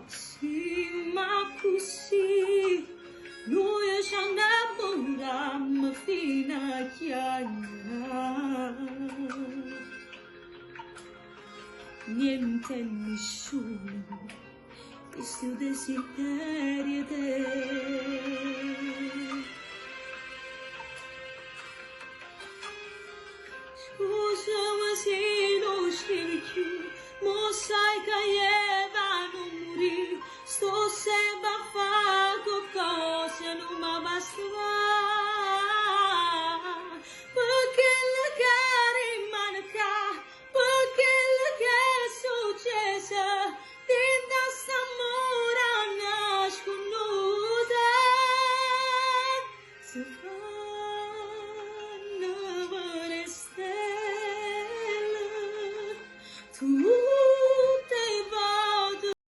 Sì, ma così noi ci innamorammo fino a chiamare. Niente e nessuno, questo desiderio te. Scusa, ma se non stai più, mo sai che